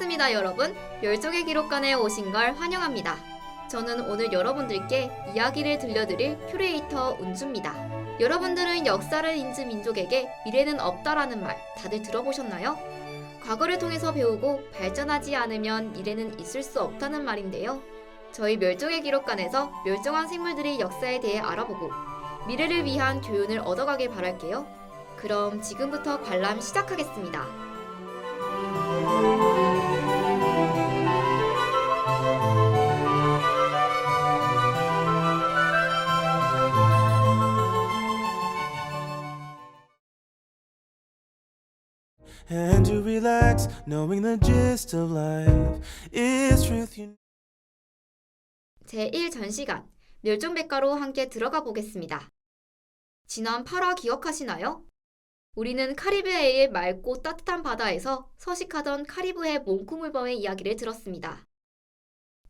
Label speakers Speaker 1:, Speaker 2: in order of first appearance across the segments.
Speaker 1: 반갑습니다, 여러분. 멸종의 기록관에 오신 걸 환영합니다. 저는 오늘 여러분들께 이야기를 들려드릴 큐레이터 운주입니다. 여러분들은 역사를 잊은 민족에게 미래는 없다라는 말 다들 들어보셨나요? 과거를 통해서 배우고 발전하지 않으면 미래는 있을 수 없다는 말인데요. 저희 멸종의 기록관에서 멸종한 생물들의 역사에 대해 알아보고 미래를 위한 교훈을 얻어가길 바랄게요. 그럼 지금부터 관람 시작하겠습니다.
Speaker 2: And to relax, knowing the gist of life is truth.
Speaker 1: 제1전시관 멸종백과로 함께 들어가 보겠습니다. 지난 8화 기억하시나요? 우리는 카리브해의 맑고 따뜻한 바다에서 서식하던 카리브해 몽크물범의 이야기를 들었습니다.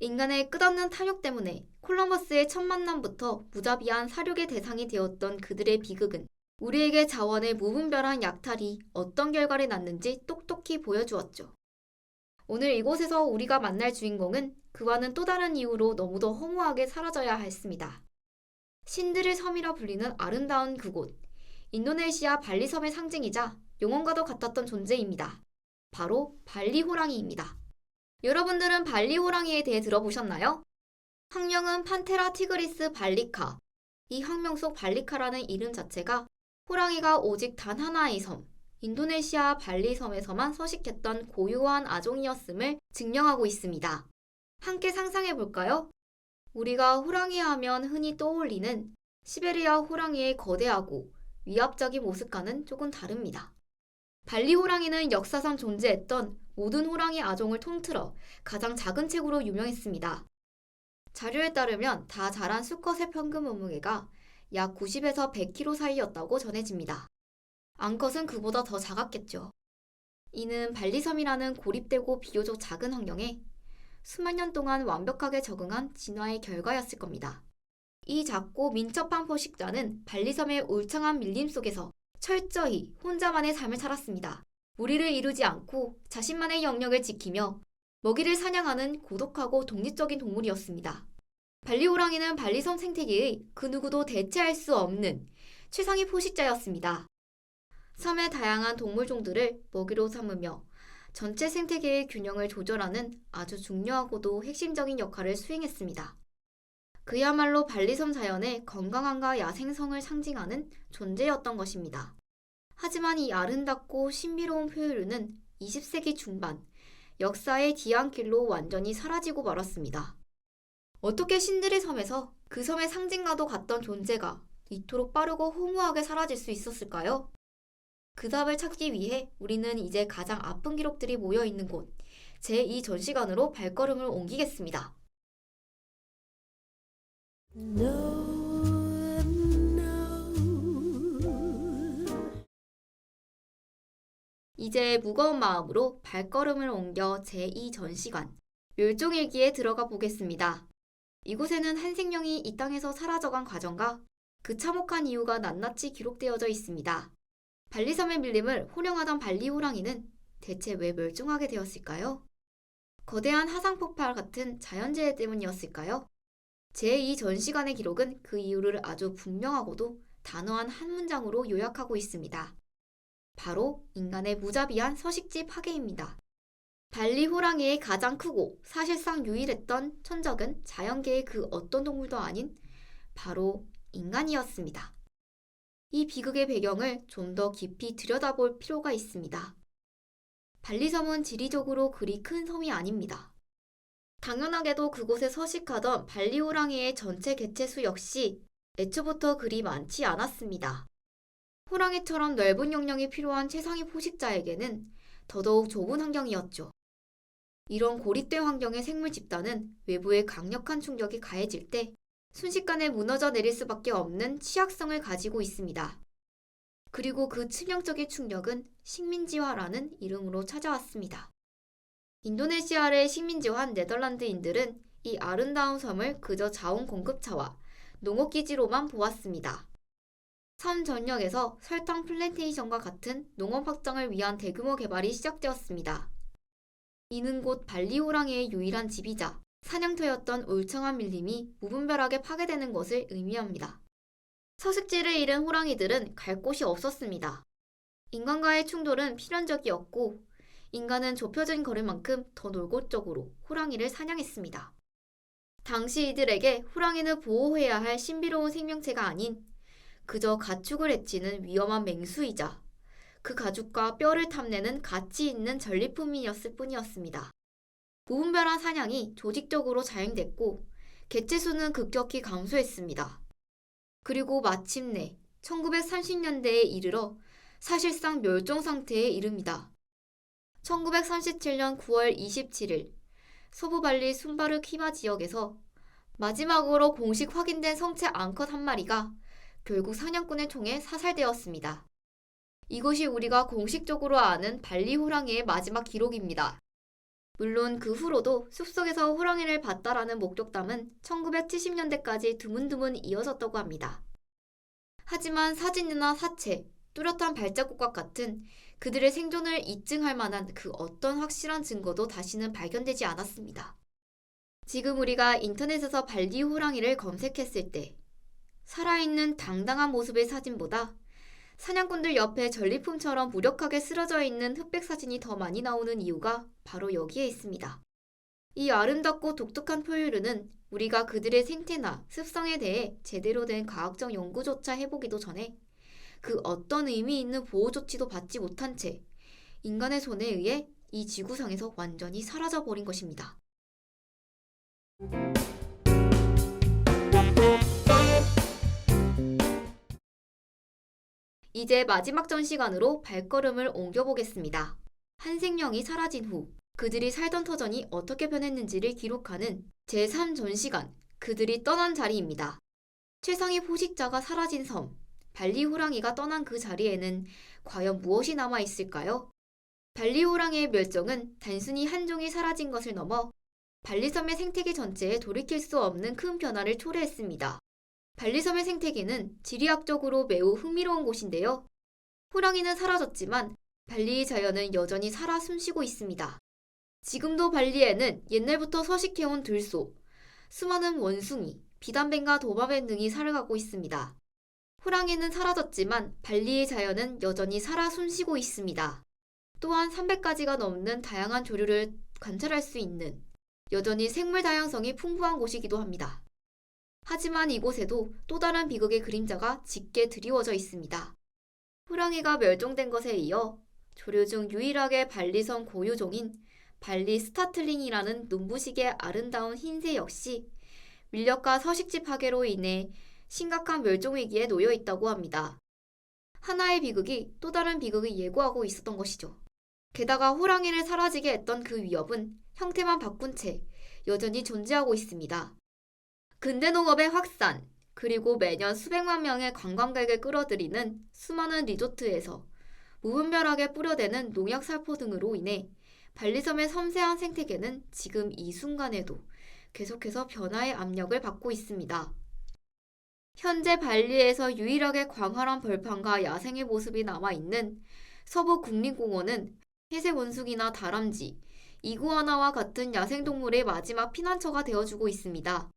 Speaker 1: 인간의 끝없는 탐욕 때문에 콜럼버스의 첫 만남부터 무자비한 사륙의 대상이 되었던 그들의 비극은 우리에게 자원의 무분별한 약탈이 어떤 결과를 낳는지 똑똑히 보여주었죠. 오늘 이곳에서 우리가 만날 주인공은 그와는 또 다른 이유로 너무도 허무하게 사라져야 했습니다. 신들의 섬이라 불리는 아름다운 그곳, 인도네시아 발리섬의 상징이자 영혼과도 같았던 존재입니다. 바로 발리호랑이입니다. 여러분들은 발리호랑이에 대해 들어보셨나요? 학명은 판테라 티그리스 발리카. 이 학명 속 발리카라는 이름 자체가 호랑이가 오직 단 하나의 섬, 인도네시아 발리섬에서만 서식했던 고유한 아종이었음을 증명하고 있습니다. 함께 상상해볼까요? 우리가 호랑이 하면 흔히 떠올리는 시베리아 호랑이의 거대하고 위압적인 모습과는 조금 다릅니다. 발리 호랑이는 역사상 존재했던 모든 호랑이 아종을 통틀어 가장 작은 체구로 유명했습니다. 자료에 따르면 다 자란 수컷의 평균 몸무게가 약 90에서 100kg 사이였다고 전해집니다. 암컷은 그보다 더 작았겠죠. 이는 발리섬이라는 고립되고 비교적 작은 환경에 수만 년 동안 완벽하게 적응한 진화의 결과였을 겁니다. 이 작고 민첩한 포식자는 발리섬의 울창한 밀림 속에서 철저히 혼자만의 삶을 살았습니다. 무리를 이루지 않고 자신만의 영역을 지키며 먹이를 사냥하는 고독하고 독립적인 동물이었습니다. 발리 호랑이는 발리섬 생태계의 그 누구도 대체할 수 없는 최상위 포식자였습니다. 섬의 다양한 동물종들을 먹이로 삼으며 전체 생태계의 균형을 조절하는 아주 중요하고도 핵심적인 역할을 수행했습니다. 그야말로 발리섬 자연의 건강함과 야생성을 상징하는 존재였던 것입니다. 하지만 이 아름답고 신비로운 포유류는 20세기 중반 역사의 뒤안길로 완전히 사라지고 말았습니다. 어떻게 신들의 섬에서 그 섬의 상징과도 같던 존재가 이토록 빠르고 허무하게 사라질 수 있었을까요? 그 답을 찾기 위해 우리는 이제 가장 아픈 기록들이 모여있는 곳 제2전시관으로 발걸음을 옮기겠습니다. 이제 무거운 마음으로 발걸음을 옮겨 제2전시관 멸종일기에 들어가 보겠습니다. 이곳에는 한 생명이 이 땅에서 사라져간 과정과 그 참혹한 이유가 낱낱이 기록되어져 있습니다. 발리섬의 밀림을 호령하던 발리 호랑이는 대체 왜 멸종하게 되었을까요? 거대한 화산폭발 같은 자연재해 때문이었을까요? 제2전시관의 기록은 그 이유를 아주 분명하고도 단호한 한 문장으로 요약하고 있습니다. 바로 인간의 무자비한 서식지 파괴입니다. 발리 호랑이의 가장 크고 사실상 유일했던 천적은 자연계의 그 어떤 동물도 아닌 바로 인간이었습니다. 이 비극의 배경을 좀 더 깊이 들여다볼 필요가 있습니다. 발리섬은 지리적으로 그리 큰 섬이 아닙니다. 당연하게도 그곳에 서식하던 발리 호랑이의 전체 개체수 역시 애초부터 그리 많지 않았습니다. 호랑이처럼 넓은 영역이 필요한 최상위 포식자에게는 더더욱 좁은 환경이었죠. 이런 고립된 환경의 생물 집단은 외부의 강력한 충격이 가해질 때 순식간에 무너져 내릴 수밖에 없는 취약성을 가지고 있습니다. 그리고 그 치명적인 충격은 식민지화라는 이름으로 찾아왔습니다. 인도네시아의 식민지화한 네덜란드인들은 이 아름다운 섬을 그저 자원 공급처와 농업기지로만 보았습니다. 섬 전역에서 설탕 플랜테이션과 같은 농업 확장을 위한 대규모 개발이 시작되었습니다. 이는 곧 발리 호랑이의 유일한 집이자 사냥터였던 울창한 밀림이 무분별하게 파괴되는 것을 의미합니다. 서식지를 잃은 호랑이들은 갈 곳이 없었습니다. 인간과의 충돌은 필연적이었고 인간은 좁혀진 거리만큼 더 놀곳적으로 호랑이를 사냥했습니다. 당시 이들에게 호랑이는 보호해야 할 신비로운 생명체가 아닌 그저 가축을 해치는 위험한 맹수이자 그 가죽과 뼈를 탐내는 가치 있는 전리품이었을 뿐이었습니다. 무분별한 사냥이 조직적으로 자행됐고 개체수는 급격히 감소했습니다. 그리고 마침내 1930년대에 이르러 사실상 멸종 상태에 이릅니다. 1937년 9월 27일 서부 발리 순바르 키마 지역에서 마지막으로 공식 확인된 성체 앙컷 한 마리가 결국 사냥꾼의 총에 사살되었습니다. 이것이 우리가 공식적으로 아는 발리 호랑이의 마지막 기록입니다. 물론 그 후로도 숲속에서 호랑이를 봤다라는 목격담은 1970년대까지 드문드문 이어졌다고 합니다. 하지만 사진이나 사체, 뚜렷한 발자국과 같은 그들의 생존을 입증할 만한 그 어떤 확실한 증거도 다시는 발견되지 않았습니다. 지금 우리가 인터넷에서 발리 호랑이를 검색했을 때 살아있는 당당한 모습의 사진보다 사냥꾼들 옆에 전리품처럼 무력하게 쓰러져 있는 흑백 사진이 더 많이 나오는 이유가 바로 여기에 있습니다. 이 아름답고 독특한 포유류는 우리가 그들의 생태나 습성에 대해 제대로 된 과학적 연구조차 해보기도 전에 그 어떤 의미 있는 보호 조치도 받지 못한 채 인간의 손에 의해 이 지구상에서 완전히 사라져버린 것입니다. 이제 마지막 전시관으로 발걸음을 옮겨보겠습니다. 한 생명이 사라진 후 그들이 살던 터전이 어떻게 변했는지를 기록하는 제3전시관, 그들이 떠난 자리입니다. 최상위 포식자가 사라진 섬, 발리 호랑이가 떠난 그 자리에는 과연 무엇이 남아있을까요? 발리 호랑이의 멸종은 단순히 한 종이 사라진 것을 넘어 발리섬의 생태계 전체에 돌이킬 수 없는 큰 변화를 초래했습니다. 발리섬의 생태계는 지리학적으로 매우 흥미로운 곳인데요. 호랑이는 사라졌지만 발리의 자연은 여전히 살아 숨쉬고 있습니다. 지금도 발리에는 옛날부터 서식해온 들소, 수많은 원숭이, 비단뱀과 도마뱀 등이 살아가고 있습니다. 호랑이는 사라졌지만 발리의 자연은 여전히 살아 숨쉬고 있습니다. 또한 300가지가 넘는 다양한 조류를 관찰할 수 있는 여전히 생물 다양성이 풍부한 곳이기도 합니다. 하지만 이곳에도 또 다른 비극의 그림자가 짙게 드리워져 있습니다. 호랑이가 멸종된 것에 이어 조류 중 유일하게 발리섬 고유종인 발리 스타틀링이라는 눈부시게 아름다운 흰새 역시 밀렵과 서식지 파괴로 인해 심각한 멸종 위기에 놓여 있다고 합니다. 하나의 비극이 또 다른 비극을 예고하고 있었던 것이죠. 게다가 호랑이를 사라지게 했던 그 위협은 형태만 바꾼 채 여전히 존재하고 있습니다. 근대 농업의 확산, 그리고 매년 수백만 명의 관광객을 끌어들이는 수많은 리조트에서 무분별하게 뿌려대는 농약 살포 등으로 인해 발리섬의 섬세한 생태계는 지금 이 순간에도 계속해서 변화의 압력을 받고 있습니다. 현재 발리에서 유일하게 광활한 벌판과 야생의 모습이 남아있는 서부 국립공원은 회색 원숭이나 다람쥐, 이구아나와 같은 야생동물의 마지막 피난처가 되어주고 있습니다.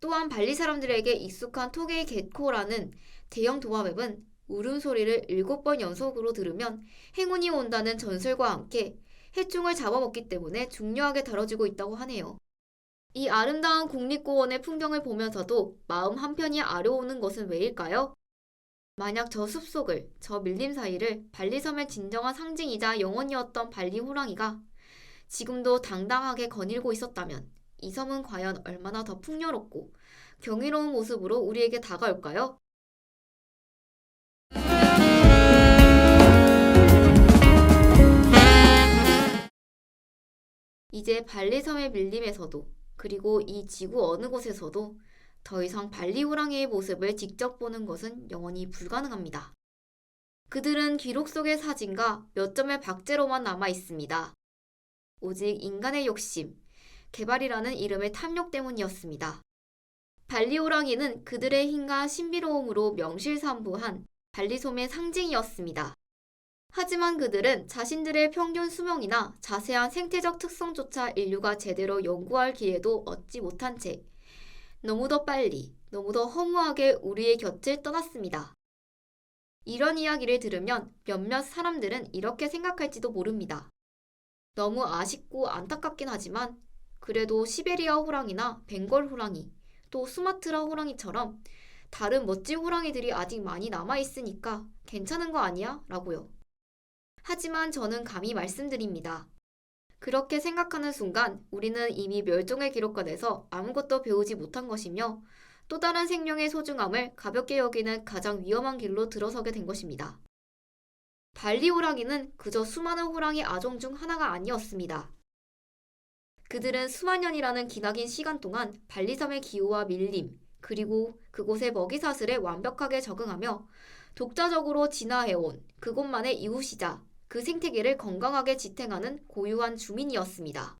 Speaker 1: 또한 발리 사람들에게 익숙한 토게이 게코라는 대형 도마뱀은 울음소리를 7번 연속으로 들으면 행운이 온다는 전설과 함께 해충을 잡아먹기 때문에 중요하게 다뤄지고 있다고 하네요. 이 아름다운 국립공원의 풍경을 보면서도 마음 한편이 아려오는 것은 왜일까요? 만약 저 숲속을, 저 밀림 사이를 발리섬의 진정한 상징이자 영혼이었던 발리 호랑이가 지금도 당당하게 거닐고 있었다면 이 섬은 과연 얼마나 더 풍요롭고 경이로운 모습으로 우리에게 다가올까요? 이제 발리섬의 밀림에서도 그리고 이 지구 어느 곳에서도 더 이상 발리 호랑이의 모습을 직접 보는 것은 영원히 불가능합니다. 그들은 기록 속의 사진과 몇 점의 박제로만 남아 있습니다. 오직 인간의 욕심, 개발이라는 이름의 탐욕 때문이었습니다. 발리 호랑이는 그들의 힘과 신비로움으로 명실상부한 발리솜의 상징이었습니다. 하지만 그들은 자신들의 평균 수명이나 자세한 생태적 특성조차 인류가 제대로 연구할 기회도 얻지 못한 채 너무도 빨리, 너무도 허무하게 우리의 곁을 떠났습니다. 이런 이야기를 들으면 몇몇 사람들은 이렇게 생각할지도 모릅니다. 너무 아쉽고 안타깝긴 하지만 그래도 시베리아 호랑이나 벵걸 호랑이, 또 수마트라 호랑이처럼 다른 멋진 호랑이들이 아직 많이 남아있으니까 괜찮은 거 아니야? 라고요. 하지만 저는 감히 말씀드립니다. 그렇게 생각하는 순간 우리는 이미 멸종의 기록관에서 아무것도 배우지 못한 것이며 또 다른 생명의 소중함을 가볍게 여기는 가장 위험한 길로 들어서게 된 것입니다. 발리 호랑이는 그저 수많은 호랑이 아종 중 하나가 아니었습니다. 그들은 수만 년이라는 기나긴 시간 동안 발리섬의 기후와 밀림, 그리고 그곳의 먹이 사슬에 완벽하게 적응하며 독자적으로 진화해온 그곳만의 이웃이자 그 생태계를 건강하게 지탱하는 고유한 주민이었습니다.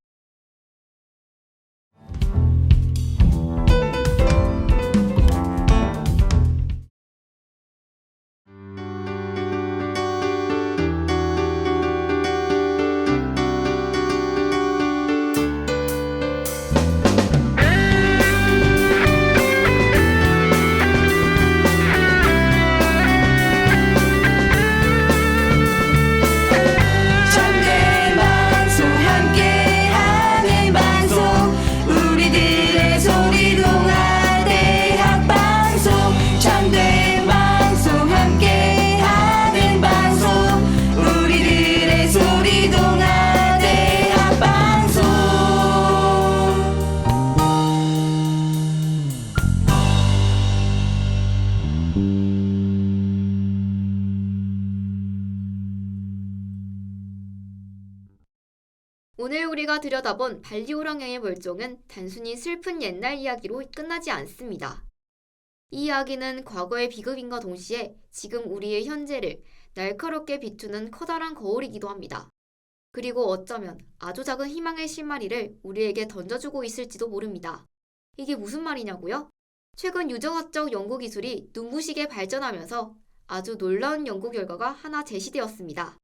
Speaker 1: 오늘 우리가 들여다본 발리 호랑이의 멸종은 단순히 슬픈 옛날 이야기로 끝나지 않습니다. 이 이야기는 과거의 비극인과 동시에 지금 우리의 현재를 날카롭게 비추는 커다란 거울이기도 합니다. 그리고 어쩌면 아주 작은 희망의 실마리를 우리에게 던져주고 있을지도 모릅니다. 이게 무슨 말이냐고요? 최근 유전학적 연구 기술이 눈부시게 발전하면서 아주 놀라운 연구 결과가 하나 제시되었습니다.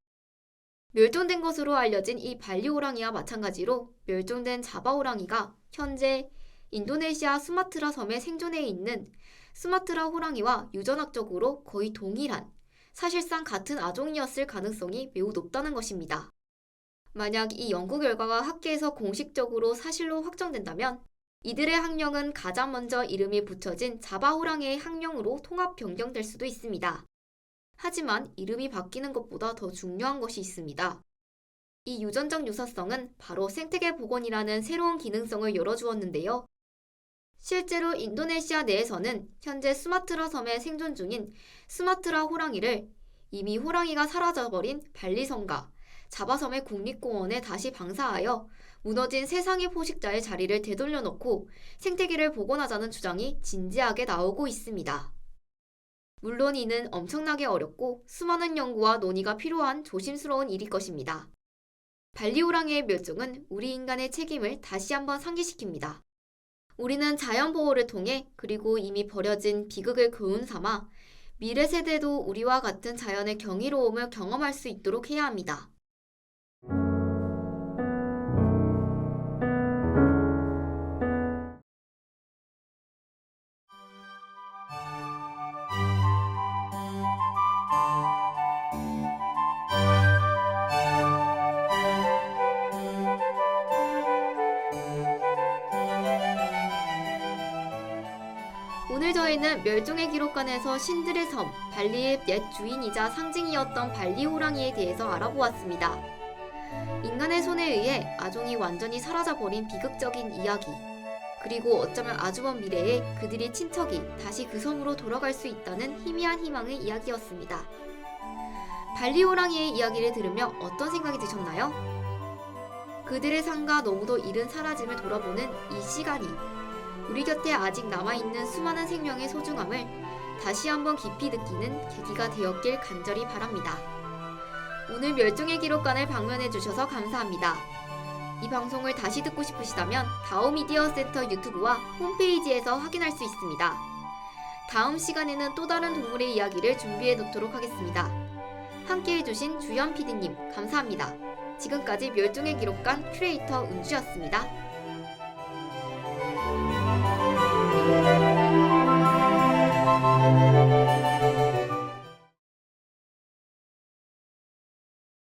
Speaker 1: 멸종된 것으로 알려진 이 발리 호랑이와 마찬가지로 멸종된 자바 호랑이가 현재 인도네시아 수마트라 섬에 생존해 있는 수마트라 호랑이와 유전학적으로 거의 동일한, 사실상 같은 아종이었을 가능성이 매우 높다는 것입니다. 만약 이 연구 결과가 학계에서 공식적으로 사실로 확정된다면 이들의 학령은 가장 먼저 이름이 붙여진 자바 호랑이의 학령으로 통합 변경될 수도 있습니다. 하지만 이름이 바뀌는 것보다 더 중요한 것이 있습니다. 이 유전적 유사성은 바로 생태계 복원이라는 새로운 기능성을 열어주었는데요. 실제로 인도네시아 내에서는 현재 수마트라 섬에 생존 중인 수마트라 호랑이를 이미 호랑이가 사라져버린 발리섬과 자바섬의 국립공원에 다시 방사하여 무너진 세상의 포식자의 자리를 되돌려놓고 생태계를 복원하자는 주장이 진지하게 나오고 있습니다. 물론 이는 엄청나게 어렵고 수많은 연구와 논의가 필요한 조심스러운 일일 것입니다. 발리 호랑이의 멸종은 우리 인간의 책임을 다시 한번 상기시킵니다. 우리는 자연 보호를 통해 그리고 이미 버려진 비극을 교훈 삼아 미래 세대도 우리와 같은 자연의 경이로움을 경험할 수 있도록 해야 합니다. 오늘 저희는 멸종의 기록관에서 신들의 섬, 발리의 옛 주인이자 상징이었던 발리 호랑이에 대해서 알아보았습니다. 인간의 손에 의해 아종이 완전히 사라져버린 비극적인 이야기, 그리고 어쩌면 아주 먼 미래에 그들의 친척이 다시 그 섬으로 돌아갈 수 있다는 희미한 희망의 이야기였습니다. 발리 호랑이의 이야기를 들으며 어떤 생각이 드셨나요? 그들의 삶과 너무도 이른 사라짐을 돌아보는 이 시간이 우리 곁에 아직 남아있는 수많은 생명의 소중함을 다시 한번 깊이 느끼는 계기가 되었길 간절히 바랍니다. 오늘 멸종의 기록관을 방문해주셔서 감사합니다. 이 방송을 다시 듣고 싶으시다면 다오미디어 센터 유튜브와 홈페이지에서 확인할 수 있습니다. 다음 시간에는 또 다른 동물의 이야기를 준비해 놓도록 하겠습니다. 함께해주신 주현 PD님 감사합니다. 지금까지 멸종의 기록관 큐레이터 은주였습니다.